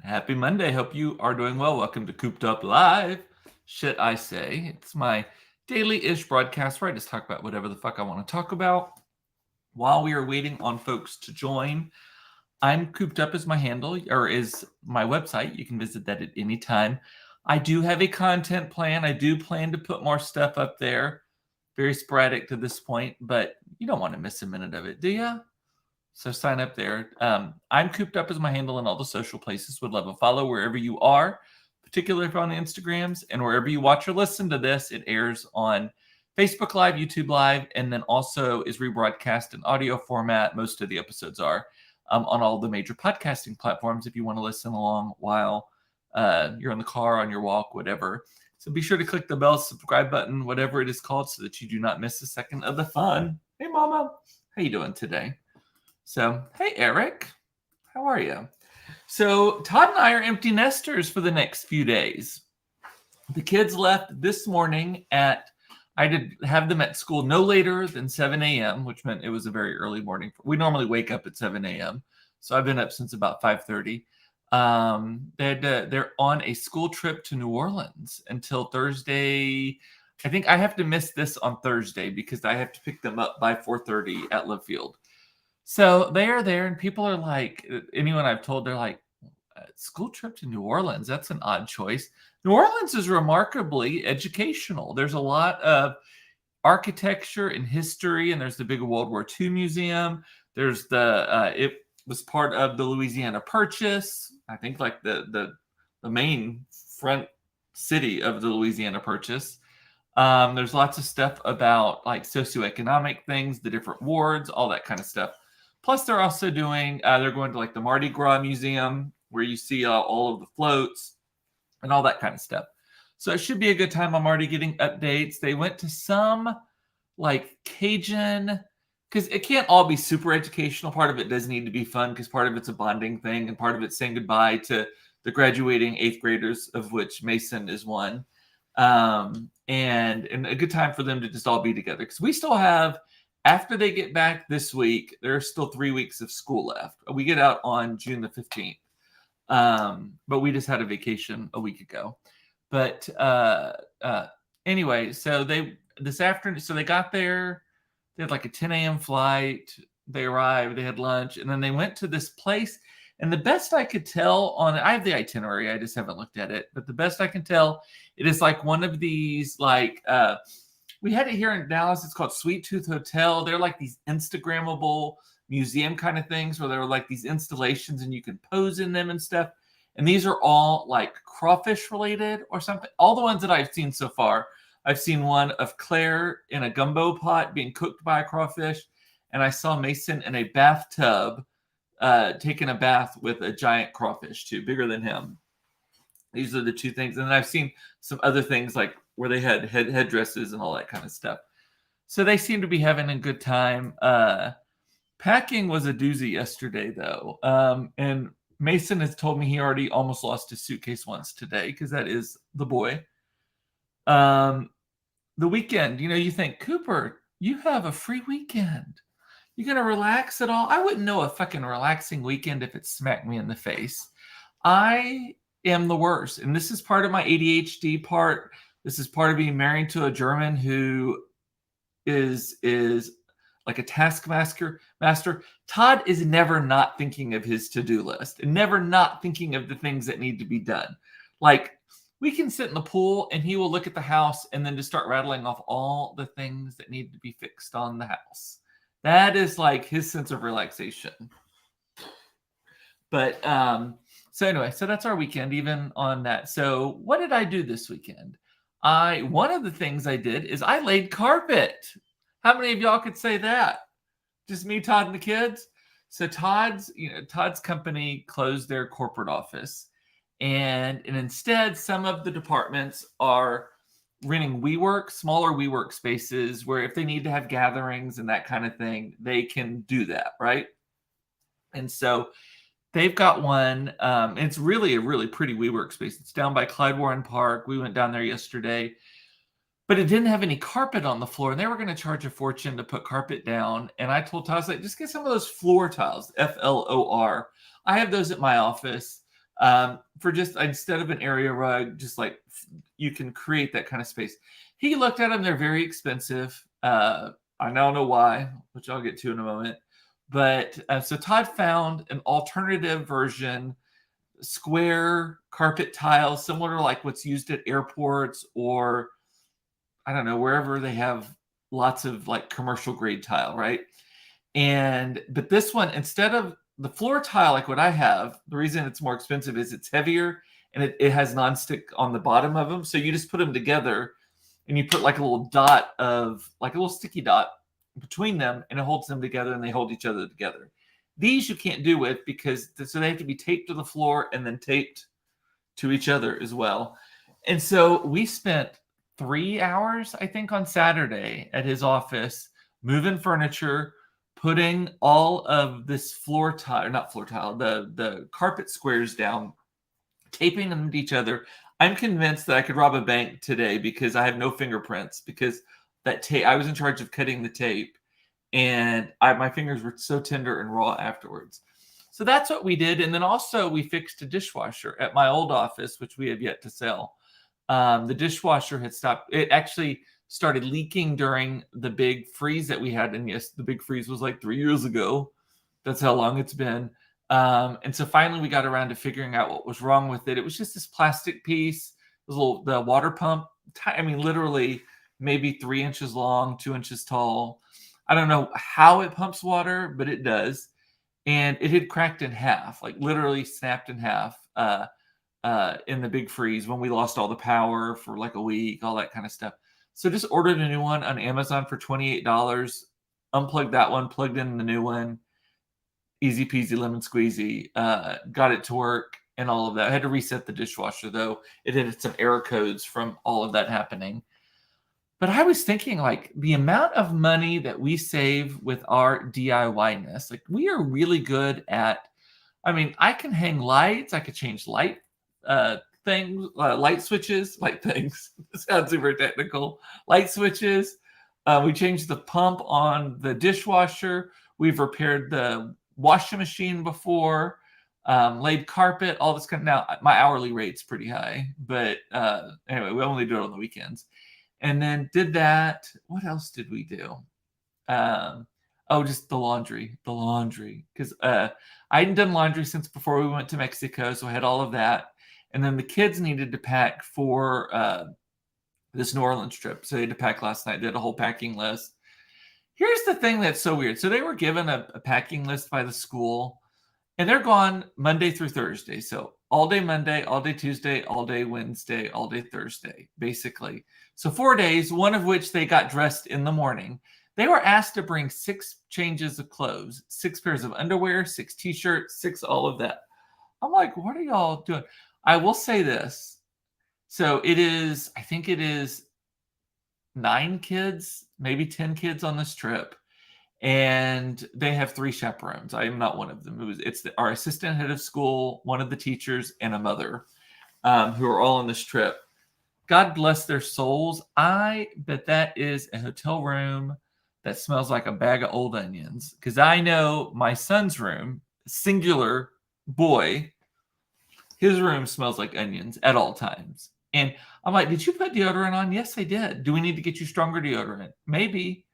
Happy Monday. Hope you are doing well. Welcome to Cooped Up Live. Shit, I say. It's my daily ish broadcast where I just talk about whatever the fuck I want to talk about while we are waiting on folks to join. I'm Cooped Up as my handle, or is my website. You can visit that at any time. I do have a content plan. I do plan to put more stuff up there. Very sporadic to this point, but you don't want to miss a minute of it, do you? So sign up there. I'm Cooped Up as my handle in all the social places. Would love a follow wherever you are, particularly if on the Instagrams, and wherever you watch or listen to this. It airs on Facebook Live, YouTube Live, and then also is rebroadcast in audio format. Most of the episodes are on all the major podcasting platforms if you want to listen along while you're in the car, on your walk, whatever. So be sure to click the bell, subscribe button, whatever it is called, so that you do not miss a second of the fun. Hey, Mama. How you doing today? So, hey, Eric, how are you? So, Todd and I are empty nesters for the next few days. The kids left this morning I did have them at school no later than 7 a.m., which meant it was a very early morning. We normally wake up at 7 a.m., so I've been up since about 5:30. They're on a school trip to New Orleans until Thursday. I think I have to miss this on Thursday because I have to pick them up by 4:30 at Love Field. So they are there, and people are like, anyone I've told, they're like, school trip to New Orleans, that's an odd choice. New Orleans is remarkably educational. There's a lot of architecture and history, and there's the big World War II museum. There's it was part of the Louisiana Purchase. I think like the main front city of the Louisiana Purchase. There's lots of stuff about like socioeconomic things, the different wards, all that kind of stuff. Plus, they're also they're going to like the Mardi Gras Museum where you see all of the floats and all that kind of stuff. So it should be a good time. I'm already getting updates. They went to some like Cajun, because it can't all be super educational. Part of it does need to be fun because part of it's a bonding thing and part of it's saying goodbye to the graduating eighth graders, of which Mason is one. And a good time for them to just all be together because we still have, after they get back this week, there's still 3 weeks of school left. We get out on June the 15th. But we just had a vacation a week ago. But anyway, so this afternoon, so they got there, they had like a 10 a.m. flight. They arrived, they had lunch, and then they went to this place. And the best I could tell I have the itinerary, I just haven't looked at it. But the best I can tell, it is like one of these, like, we had it here in Dallas. It's called Sweet Tooth Hotel. They're like these Instagrammable museum kind of things where there are like these installations and you can pose in them and stuff. And these are all like crawfish related or something. All the ones that I've seen so far, I've seen one of Claire in a gumbo pot being cooked by a crawfish. And I saw Mason in a bathtub taking a bath with a giant crawfish too, bigger than him. These are the two things. And then I've seen some other things like where they had headdresses and all that kind of stuff. So they seem to be having a good time. Packing was a doozy yesterday, though. And Mason has told me he already almost lost his suitcase once today because that is the boy. The weekend, you think, Cooper, you have a free weekend. You going to relax at all? I wouldn't know a fucking relaxing weekend if it smacked me in the face. I am the worst. And this is part of my ADHD part. This is part of being married to a German who is like a taskmaster. Todd is never not thinking of his to-do list and never not thinking of the things that need to be done. Like, we can sit in the pool and he will look at the house and then just start rattling off all the things that need to be fixed on the house. That is like his sense of relaxation. But so anyway, so that's our weekend, even on that. So what did I do this weekend? One of the things I did is I laid carpet. How many of y'all could say that? Just me, Todd, and the kids? So Todd's company closed their corporate office. And instead, some of the departments are renting WeWork, smaller WeWork spaces where if they need to have gatherings and that kind of thing, they can do that, right? And so they've got one. It's really a really pretty WeWork space. It's down by Clyde Warren Park. We went down there yesterday. But it didn't have any carpet on the floor, and they were going to charge a fortune to put carpet down. And I told Todd, I was like, just get some of those floor tiles, FLOR. I have those at my office. for just instead of an area rug, just like you can create that kind of space. He looked at them; they're very expensive. I don't know why, which I'll get to in a moment. But so Todd found an alternative version, square carpet tile, similar to like what's used at airports or I don't know, wherever they have lots of like commercial grade tile, right? But this one, instead of the floor tile like what I have, the reason it's more expensive is it's heavier and it has nonstick on the bottom of them. So you just put them together and you put like a little dot of like a little sticky dot between them and it holds them together and they hold each other together. These you can't do with because so they have to be taped to the floor and then taped to each other as well. And so we spent 3 hours, I think, on Saturday at his office, moving furniture, putting all of this floor tile, not floor tile, the carpet squares down, taping them to each other. I'm convinced that I could rob a bank today because I have no fingerprints because that tape, I was in charge of cutting the tape and my fingers were so tender and raw afterwards. So that's what we did. And then also we fixed a dishwasher at my old office, which we have yet to sell. The dishwasher had stopped. It actually started leaking during the big freeze that we had. And yes, the big freeze was like 3 years ago. That's how long it's been. And so finally we got around to figuring out what was wrong with it. It was just this plastic piece, the water pump. I mean, literally maybe 3 inches long, 2 inches tall. I don't know how it pumps water, but it does. And it had cracked in half, like literally snapped in half in the big freeze when we lost all the power for like a week, all that kind of stuff. So just ordered a new one on Amazon for $28, unplugged that one, plugged in the new one, easy peasy lemon squeezy, got it to work and all of that. I had to reset the dishwasher though. It had some error codes from all of that happening. But I was thinking like the amount of money that we save with our DIY-ness, like we are really good at, I mean, I can hang lights, I could change light things, light switches, light things. It sounds super technical. Light switches. We changed the pump on the dishwasher. We've repaired the washing machine before, laid carpet, all this kind of, now my hourly rate's pretty high, but anyway, we only do it on the weekends. And then did that. What else did we do? Just the laundry. Because I hadn't done laundry since before we went to Mexico, so I had all of that. And then the kids needed to pack for this New Orleans trip. So they had to pack last night. Did a whole packing list. Here's the thing that's so weird. So they were given a packing list by the school, and they're gone Monday through Thursday. So all day Monday, all day Tuesday, all day Wednesday, all day Thursday, basically. So 4 days, one of which they got dressed in the morning. They were asked to bring 6 changes of clothes, 6 pairs of underwear, 6 t-shirts, 6 all of that. I'm like, what are y'all doing? I will say this. So I think it is 9 kids, maybe 10 kids on this trip. And they have 3 chaperones. I am not one of them. It's our assistant head of school, one of the teachers, and a mother who are all on this trip. God bless their souls. I bet that is a hotel room that smells like a bag of old onions. Because I know my son's room, singular boy, his room smells like onions at all times. And I'm like, did you put deodorant on? Yes, I did. Do we need to get you stronger deodorant? Maybe.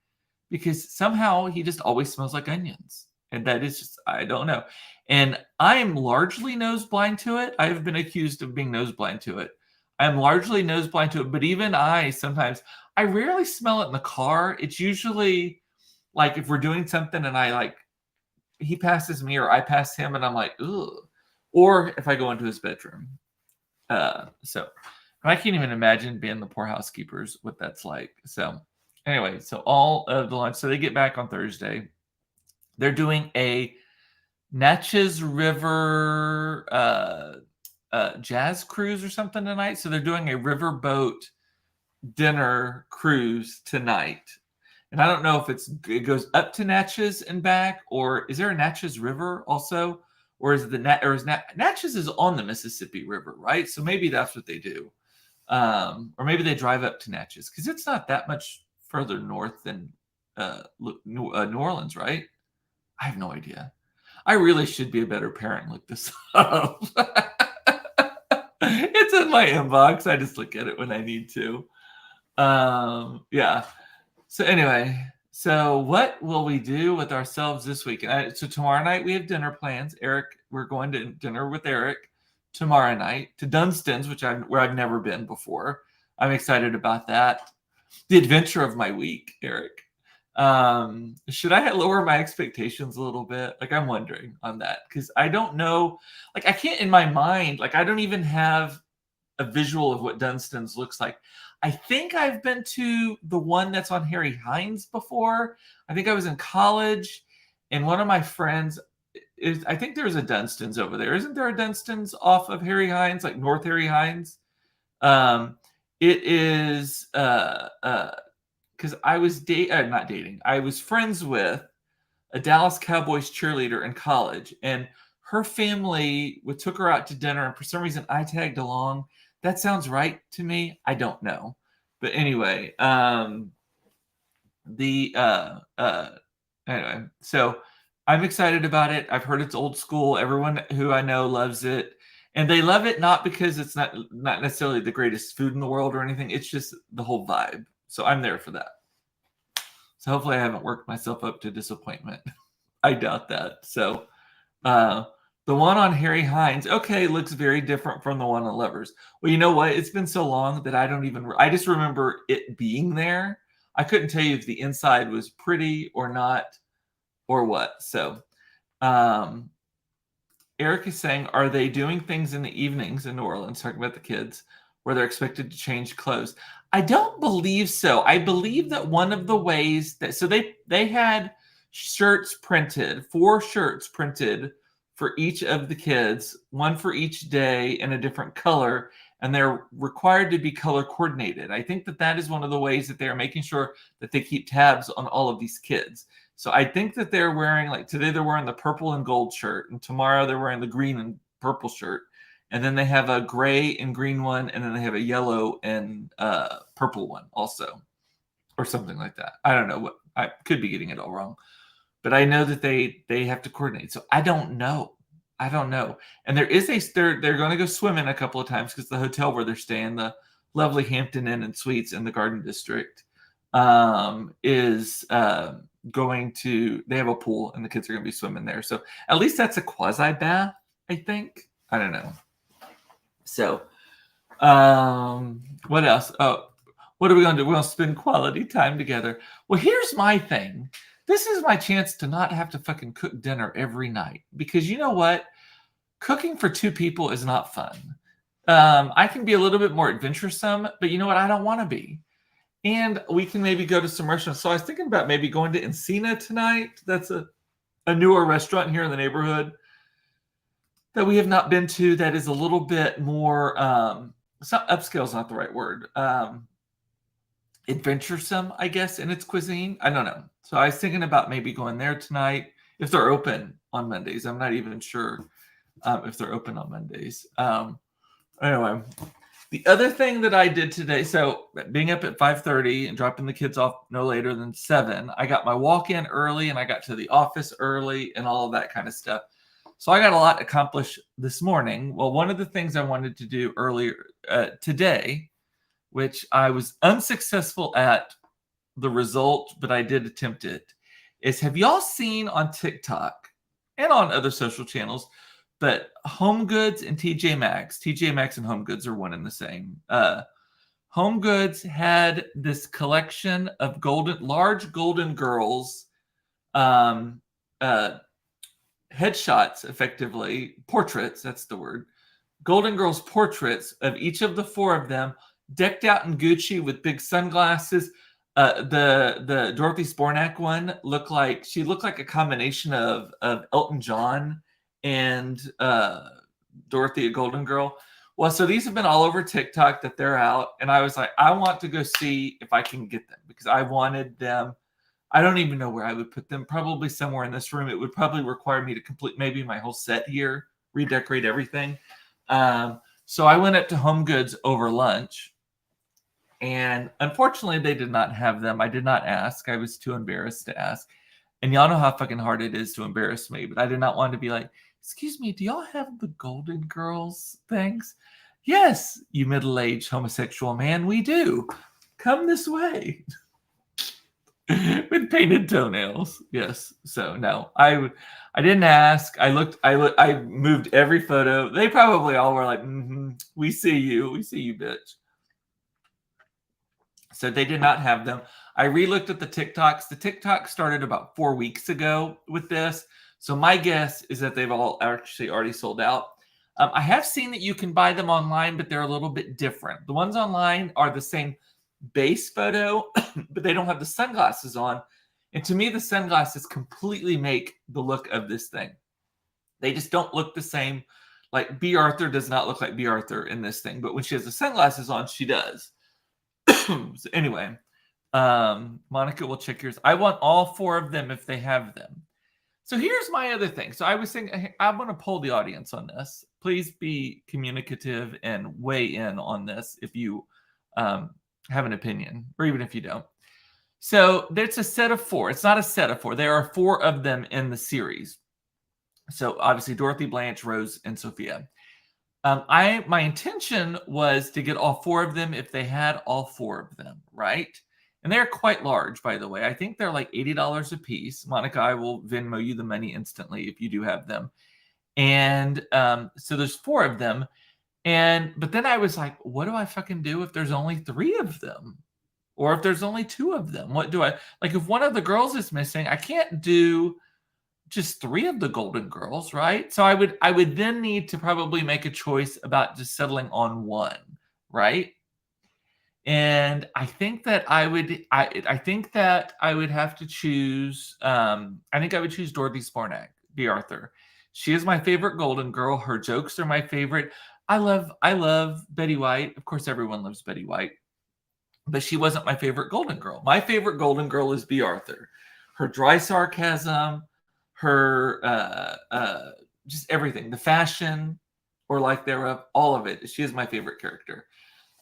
Because somehow he just always smells like onions. And that is just, I don't know. And I am largely nose blind to it. I have been accused of being nose blind to it. I'm largely nose blind to it. But even I rarely smell it in the car. It's usually like if we're doing something and he passes me or I pass him and I'm like, ugh. Or if I go into his bedroom. So I can't even imagine being the poor housekeepers, what that's like. So anyway, so all of the lunch. So they get back on Thursday. They're doing a Natchez River jazz cruise or something tonight. So they're doing a riverboat dinner cruise tonight. And I don't know if it goes up to Natchez and back, or is there a Natchez River also? Or is Natchez is on the Mississippi River, right? So maybe that's what they do. Or maybe they drive up to Natchez because it's not that much further north than New Orleans, right? I have no idea. I really should be a better parent and look this up. It's in my inbox. I just look at it when I need to. Yeah. So anyway, so what will we do with ourselves this week? So tomorrow night we have dinner plans. Eric, we're going to dinner with Eric tomorrow night to Dunstan's, where I've never been before. I'm excited about that. The adventure of my week, Eric. Should I lower my expectations a little bit? Like, I'm wondering on that because I don't know. Like, I can't in my mind. Like, I don't even have a visual of what Dunstan's looks like. I think I've been to the one that's on Harry Hines before. I think I was in college, and one of my friends I think there's a Dunstan's over there. Isn't there a Dunstan's off of Harry Hines, like North Harry Hines? It is because I was not dating. I was friends with a Dallas Cowboys cheerleader in college, and her family took her out to dinner, and for some reason I tagged along. That sounds right to me. I don't know, but anyway, anyway, so I'm excited about it. I've heard it's old school. Everyone who I know loves it. And they love it not because it's not necessarily the greatest food in the world or anything. It's just the whole vibe. So I'm there for that. So hopefully I haven't worked myself up to disappointment. I doubt that. So the one on Harry Hines, okay, looks very different from the one on Lovers. Well, you know what? It's been so long that I just remember it being there. I couldn't tell you if the inside was pretty or not or what. So Eric is saying, are they doing things in the evenings in New Orleans, talking about the kids, where they're expected to change clothes? I don't believe so. I believe that one of the ways that, so they had shirts printed, 4 shirts printed for each of the kids, one for each day in a different color, and they're required to be color coordinated. I think that is one of the ways that they're making sure that they keep tabs on all of these kids. So I think that they're wearing, like today they're wearing the purple and gold shirt, and tomorrow they're wearing the green and purple shirt. And then they have a gray and green one, and then they have a yellow and purple one also, or something like that. I don't know. What I could be getting it all wrong. But I know that they have to coordinate. So I don't know. And there is they're going to go swimming a couple of times because the hotel where they're staying, the lovely Hampton Inn and Suites in the Garden District, is going to, they have a pool and the kids are going to be swimming there. So at least that's a quasi bath, I think. I don't know. So what else? Oh, what are we going to do? We're going to spend quality time together. Well, here's my thing. This is my chance to not have to fucking cook dinner every night, because you know what? Cooking for 2 people is not fun. I can be a little bit more adventuresome, but you know what? I don't want to be. And we can maybe go to some restaurants. So I was thinking about maybe going to Encina tonight. That's a newer restaurant here in the neighborhood that we have not been to, that is a little bit more, upscale is not the right word. Adventuresome, I guess, in its cuisine. I don't know. So I was thinking about maybe going there tonight if they're open on Mondays. I'm not even sure if they're open on Mondays. Anyway, the other thing that I did today, so being up at 5:30 and dropping the kids off no later than 7, I got my walk-in early and I got to the office early and all of that kind of stuff. So I got a lot accomplished this morning. Well, one of the things I wanted to do earlier today, which I was unsuccessful at the result, but I did attempt it, is, have y'all seen on TikTok and on other social channels, but Home Goods and TJ Maxx and Home Goods are one and the same. Home Goods had this collection of large Golden Girls headshots, effectively portraits. That's the word. Golden Girls portraits of each of the 4 of them, decked out in Gucci with big sunglasses. The Dorothy Spornak one looked like a combination of Elton John and Dorothy, a Golden Girl. Well, so these have been all over TikTok that they're out, and I was like, I want to go see if I can get them, because I wanted them. I don't even know where I would put them. Probably somewhere in this room. It would probably require me to complete maybe my whole set here, redecorate everything. So I went up to Home Goods over lunch, and unfortunately they did not have them. I did not ask. I was too embarrassed to ask. And y'all know how fucking hard it is to embarrass me, but I did not want to be like, excuse me, do y'all have the Golden Girls things? Yes, you middle-aged homosexual man, we do. Come this way. With painted toenails. Yes. So no, I didn't ask. I moved every photo. They probably all were like, we see you, bitch. So they did not have them. I re-looked at the TikToks. The TikTok started about 4 weeks ago with this. So my guess is that they've all actually already sold out. I have seen that you can buy them online, but they're a little bit different. The ones online are the same base photo, but they don't have the sunglasses on. And to me, the sunglasses completely make the look of this thing. They just don't look the same. Like B. Arthur does not look like B. Arthur in this thing, but when she has the sunglasses on, she does. So anyway, Monica will check yours. I want all 4 of them if they have them. So here's my other thing. So I was saying, I want to poll the audience on this. Please be communicative and weigh in on this if you have an opinion, or even if you don't. So there's a set of 4. It's not a set of 4. There are 4 of them in the series. So obviously Dorothy, Blanche, Rose, and Sophia. My intention was to get all 4 of them if they had all 4 of them, right? And they're quite large, by the way. I think they're like $80 a piece. Monica, I will Venmo you the money instantly if you do have them. And so there's 4 of them. But then I was like, what do I fucking do if there's only 3 of them? Or if there's only 2 of them? What do I, like if one of the girls is missing, I can't do just 3 of the Golden Girls, right? So I would then need to probably make a choice about just settling on 1, right? And I think that I would have to choose. I think I would choose Dorothy Sparnak, B. Arthur. She is my favorite Golden Girl. Her jokes are my favorite. I love Betty White. Of course, everyone loves Betty White, but she wasn't my favorite Golden Girl. My favorite Golden Girl is B. Arthur. Her dry sarcasm, her just everything, the fashion or lack thereof, all of it. She is my favorite character.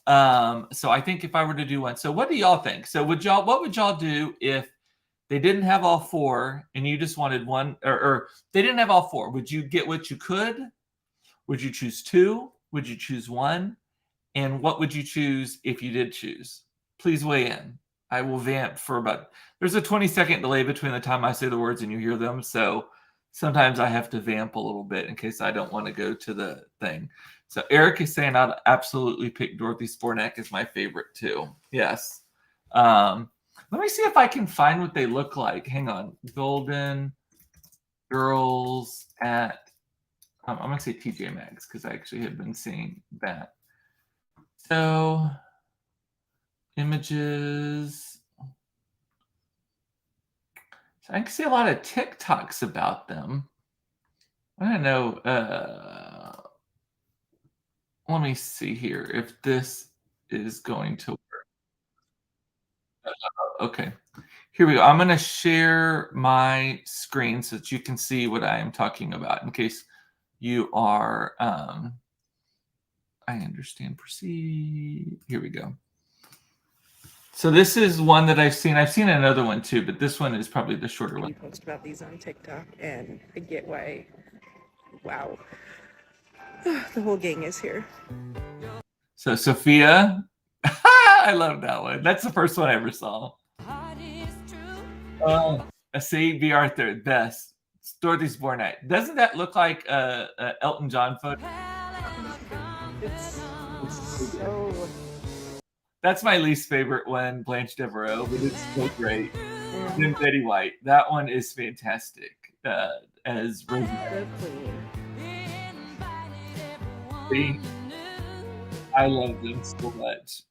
So I think if I were to do one, so what do y'all think? So what would y'all do if they didn't have all 4 and you just wanted one, or they didn't have all 4? Would you get what you could? Would you choose 2? Would you choose 1? And what would you choose if you did choose? Please weigh in. I will vamp for there's a 20-second delay between the time I say the words and you hear them. So sometimes I have to vamp a little bit in case I don't want to go to the thing. So Eric is saying I'd absolutely pick Dorothy Sparnak as my favorite too. Yes. Let me see if I can find what they look like. Hang on. Golden Girls at, I'm going to say TJ Maxx because I actually have been seeing that. So images. So I can see a lot of TikToks about them. I don't know. Let me see here if this is going to work. Okay. Here we go. I'm going to share my screen so that you can see what I am talking about in case you are, I understand, proceed. Here we go. So this is one that I've seen. I've seen another one too, but this one is probably the shorter one. You post about these on TikTok, and I get why. Wow. The whole gang is here. So Sophia, I love that one. That's the first one I ever saw. Oh, see, B. Arthur, best. Dorothy Sparnak. Doesn't that look like a Elton John photo? It's so. That's my least favorite one, Blanche Devereaux, but it's so great. Then Betty White. That one is fantastic. As Rosemary. I love them so much.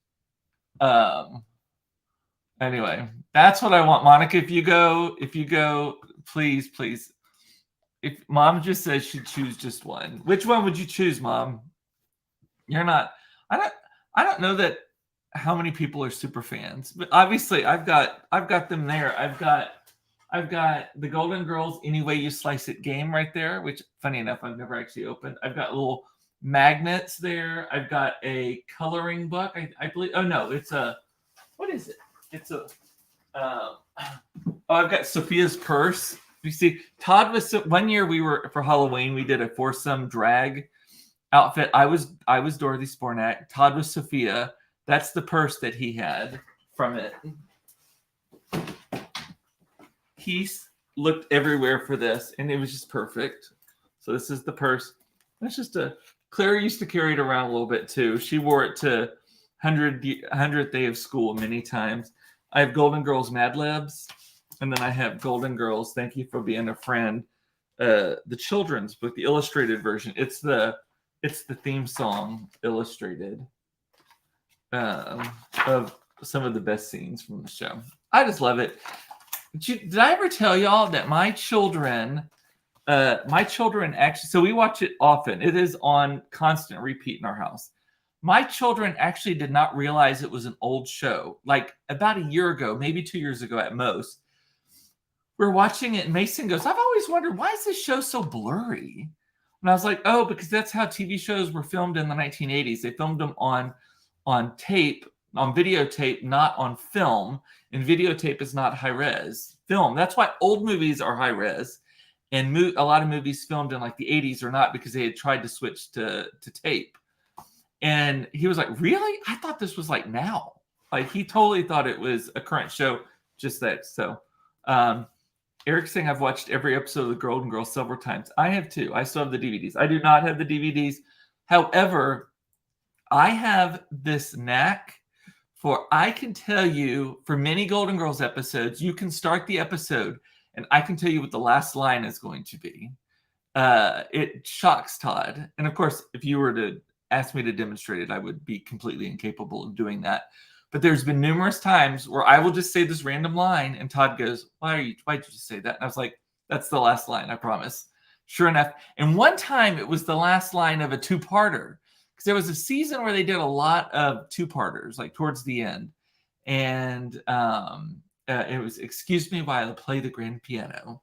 Anyway, that's what I want. Monica, if you go, please. If Mom just says she'd choose just one, which one would you choose, Mom? You're not. I don't know that how many people are super fans, but obviously I've got them there. I've got the Golden Girls Any Way You Slice It game right there, which funny enough I've never actually opened. I've got little magnets there. I've got a coloring book. I believe. Oh no, it's a. What is it? It's a. I've got Sophia's purse. You see, Todd was one year we were for Halloween. We did a foursome drag outfit. I was Dorothy Spornak. Todd was Sophia. That's the purse that he had from it. He looked everywhere for this, and it was just perfect. So this is the purse. That's just Claire used to carry it around a little bit too. She wore it to 100th day of school many times. I have Golden Girls Mad Libs, and then I have Golden Girls Thank You for Being a Friend, the children's book, the illustrated version. It's the theme song illustrated of some of the best scenes from the show. I just love it. Did I ever tell y'all that my children actually, so we watch it often. It is on constant repeat in our house. My children actually did not realize it was an old show. Like about a year ago, maybe 2 years ago at most, we're watching it and Mason goes, I've always wondered, why is this show so blurry? And I was like, oh, because that's how TV shows were filmed in the 1980s. They filmed them on tape, on videotape, not on film. And videotape is not high res film. That's why old movies are high res. And a lot of movies filmed in like the 80s are not, because they had tried to switch to tape. And he was like, really? I thought this was like now. Like he totally thought it was a current show, just that. So Eric's saying I've watched every episode of The Golden Girls several times. I have too. I still have the DVDs. I do not have the DVDs. However, I have this knack for, I can tell you for many Golden Girls episodes, you can start the episode and I can tell you what the last line is going to be. It shocks Todd. And of course, if you were to ask me to demonstrate it, I would be completely incapable of doing that. But there's been numerous times where I will just say this random line and Todd goes, why'd you just say that? And I was like, that's the last line, I promise. Sure enough. And one time it was the last line of a two-parter. Because there was a season where they did a lot of two-parters, like towards the end. And it was Excuse Me While I Play the Grand Piano.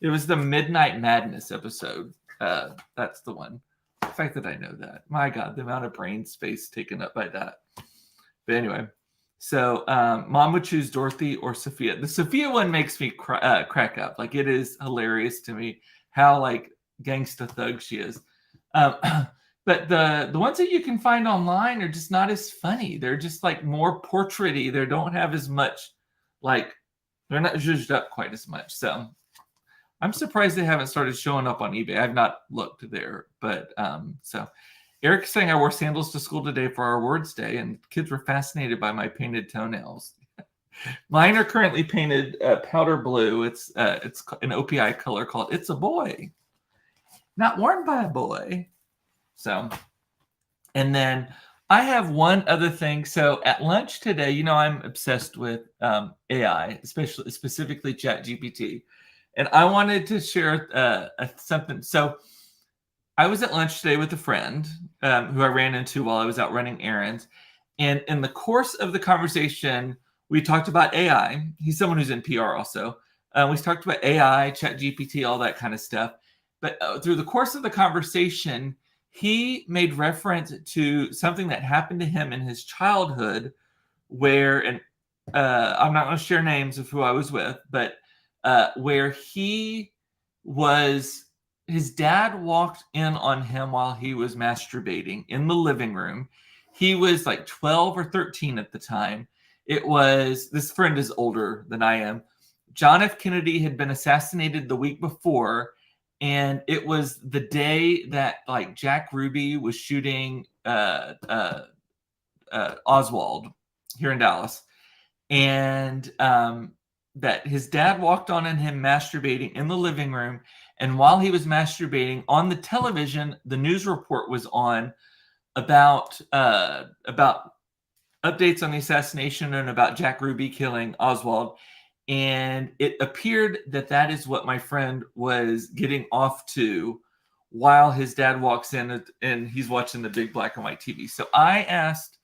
It was the Midnight Madness episode. That's the one. The fact that I know that. My God, the amount of brain space taken up by that. But anyway, so Mom would choose Dorothy or Sophia. The Sophia one makes me crack up. Like it is hilarious to me how like gangsta thug she is. But the ones that you can find online are just not as funny. They're just like more portraity. They don't have as much, like they're not zhuzhed up quite as much. So I'm surprised they haven't started showing up on eBay. I've not looked there, but so Eric's saying I wore sandals to school today for our Words Day, and kids were fascinated by my painted toenails. Mine are currently painted powder blue. It's an OPI color called It's a Boy, not worn by a boy. So, and then I have one other thing. So at lunch today, you know, I'm obsessed with AI, specifically ChatGPT. And I wanted to share something. So I was at lunch today with a friend who I ran into while I was out running errands. And in the course of the conversation, we talked about AI. He's someone who's in PR also. We talked about AI, ChatGPT, all that kind of stuff. But through the course of the conversation, he made reference to something that happened to him in his childhood where, and I'm not going to share names of who I was with, but where his dad walked in on him while he was masturbating in the living room. He was like 12 or 13 at the time. This friend is older than I am. John F. Kennedy had been assassinated the week before, and it was the day that like Jack Ruby was shooting Oswald here in Dallas. And that his dad walked on him masturbating in the living room. And while he was masturbating on the television, the news report was on about updates on the assassination and about Jack Ruby killing Oswald. And it appeared that is what my friend was getting off to while his dad walks in and he's watching the big black and white TV. So I asked,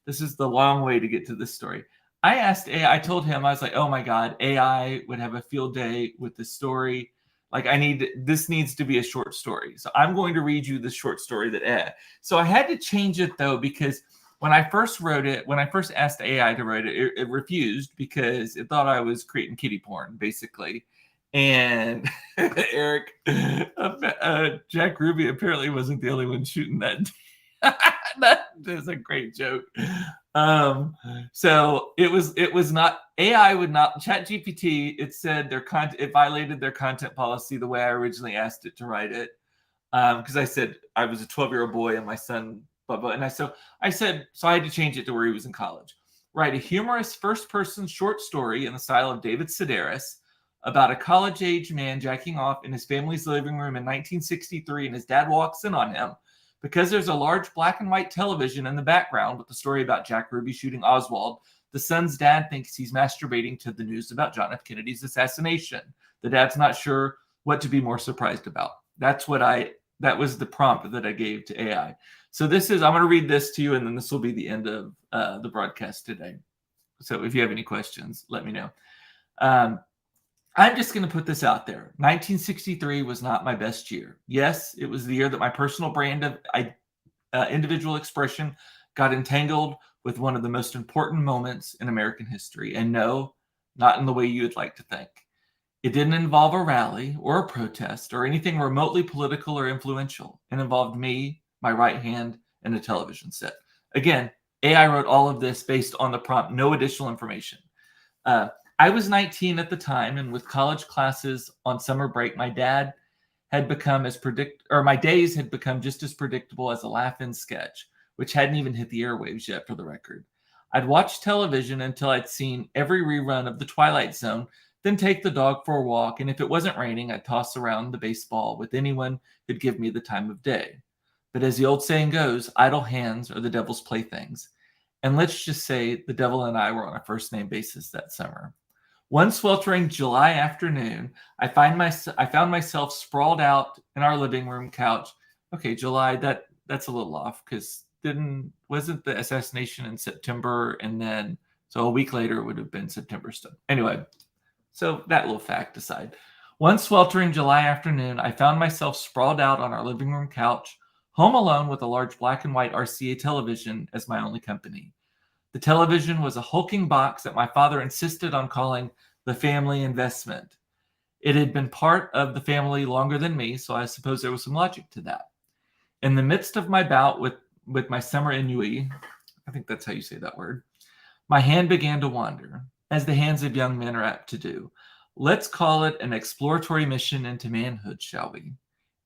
this is the long way to get to this story. I asked AI, I told him, I was like, oh my God, AI would have a field day with the story. Like this needs to be a short story. So I'm going to read you the short story so I had to change it though, because when I first asked AI to write it, it refused because it thought I was creating kiddie porn basically. And Eric, Jack Ruby apparently wasn't the only one shooting that. That is a great joke. So it was not AI would not ChatGPT. It said it violated their content policy the way I originally asked it to write it. Because I said I was a 12-year-old boy and my son, blah blah, and I said so I had to change it to where he was in college. Write a humorous first-person short story in the style of David Sedaris about a college-age man jacking off in his family's living room in 1963, and his dad walks in on him. Because there's a large black and white television in the background with the story about Jack Ruby shooting Oswald, the son's dad thinks he's masturbating to the news about John F. Kennedy's assassination. The dad's not sure what to be more surprised about. That was the prompt that I gave to AI. So I'm going to read this to you, and then this will be the end of the broadcast today. So if you have any questions, let me know. I'm just going to put this out there. 1963 was not my best year. Yes, it was the year that my personal brand of individual expression got entangled with one of the most important moments in American history. And no, not in the way you would like to think. It didn't involve a rally or a protest or anything remotely political or influential. It involved me, my right hand, and a television set. Again, AI wrote all of this based on the prompt, no additional information. I was 19 at the time, and with college classes on summer break, my days had become just as predictable as a laugh-in sketch, which hadn't even hit the airwaves yet, for the record. I'd watch television until I'd seen every rerun of The Twilight Zone, then take the dog for a walk, and if it wasn't raining, I'd toss around the baseball with anyone who'd give me the time of day. But as the old saying goes, idle hands are the devil's playthings. And let's just say the devil and I were on a first-name basis that summer. One sweltering July afternoon, I found myself sprawled out in our living room couch. Okay, July, that's a little off, because wasn't the assassination in September, and then so a week later it would have been September stuff. Anyway, so that little fact aside. One sweltering July afternoon, I found myself sprawled out on our living room couch, home alone with a large black and white RCA television as my only company. The television was a hulking box that my father insisted on calling the family investment. It had been part of the family longer than me, so I suppose there was some logic to that. In the midst of my bout with my summer ennui, I think that's how you say that word, my hand began to wander, as the hands of young men are apt to do. Let's call it an exploratory mission into manhood, shall we?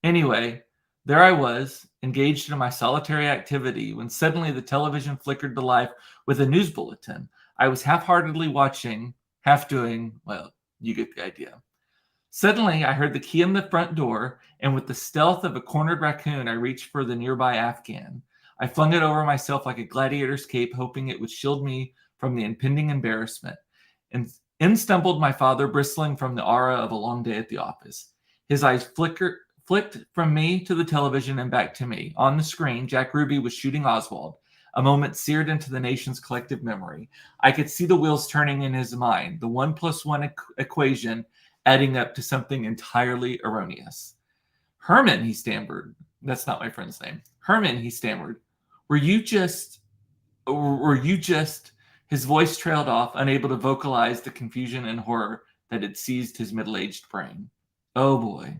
Anyway, there I was, engaged in my solitary activity, when suddenly the television flickered to life with a news bulletin. I was half-heartedly watching, half doing, well, you get the idea. Suddenly, I heard the key in the front door, and with the stealth of a cornered raccoon, I reached for the nearby Afghan. I flung it over myself like a gladiator's cape, hoping it would shield me from the impending embarrassment. And in stumbled my father, bristling from the aura of a long day at the office. His eyes flicked from me to the television and back to me. On the screen, Jack Ruby was shooting Oswald, a moment seared into the nation's collective memory. I could see the wheels turning in his mind, the 1 + 1 equation adding up to something entirely erroneous. Herman, he stammered. That's not my friend's name. Herman, he stammered. Were you just... His voice trailed off, unable to vocalize the confusion and horror that had seized his middle-aged brain. Oh boy.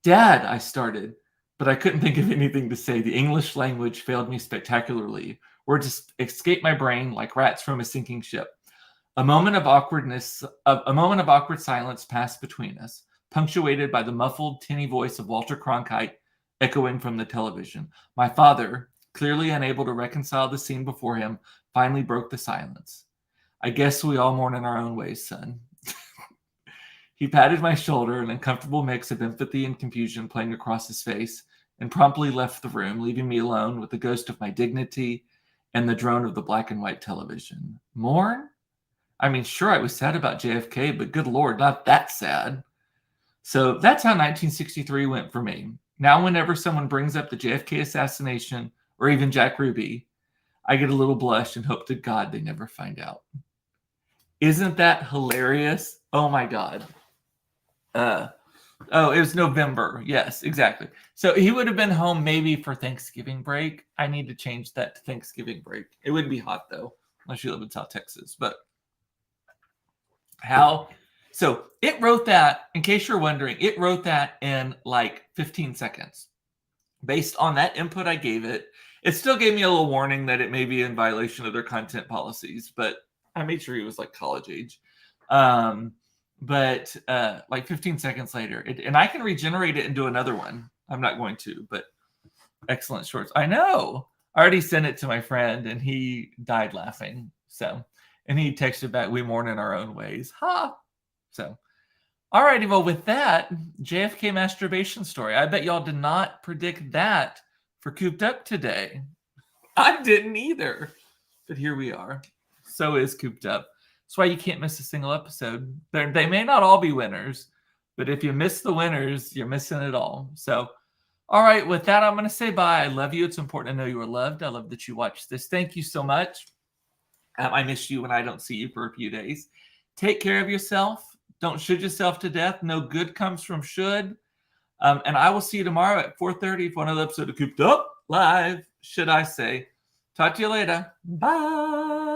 Dad, I started, but I couldn't think of anything to say. The English language failed me spectacularly. Words escaped my brain like rats from a sinking ship. A moment of awkward silence passed between us, punctuated by the muffled, tinny voice of Walter Cronkite echoing from the television. My father, clearly unable to reconcile the scene before him, finally broke the silence. I guess we all mourn in our own ways, son. He patted my shoulder, an uncomfortable mix of empathy and confusion playing across his face, and promptly left the room, leaving me alone with the ghost of my dignity and the drone of the black and white television. Mourn? I mean, sure, I was sad about JFK, but good Lord, not that sad. So that's how 1963 went for me. Now, whenever someone brings up the JFK assassination or even Jack Ruby, I get a little blush and hope to God they never find out. Isn't that hilarious? Oh my God. It was November. Yes, exactly. So he would have been home maybe for Thanksgiving break. I need to change that to Thanksgiving break. It wouldn't be hot though, unless you live in South Texas. But So it wrote that, in case you're wondering, it wrote that in like 15 seconds. Based on that input I gave it, it still gave me a little warning that it may be in violation of their content policies, but I made sure he was like college age. But like 15 seconds later, and I can regenerate it and do another one. I'm not going to, but excellent shorts. I know. I already sent it to my friend and he died laughing. So, and he texted back, "We mourn in our own ways." Ha! So, all righty. Well, with that, JFK masturbation story. I bet y'all did not predict that for Cooped Up today. I didn't either. But here we are. So is Cooped Up. That's why you can't miss a single episode. They may not all be winners, but if you miss the winners, you're missing it all. So, all right. With that, I'm going to say bye. I love you. It's important to know you are loved. I love that you watched this. Thank you so much. I miss you when I don't see you for a few days. Take care of yourself. Don't should yourself to death. No good comes from should. And I will see you tomorrow at 4:30 for another episode of Cooped Up Live, should I say. Talk to you later. Bye.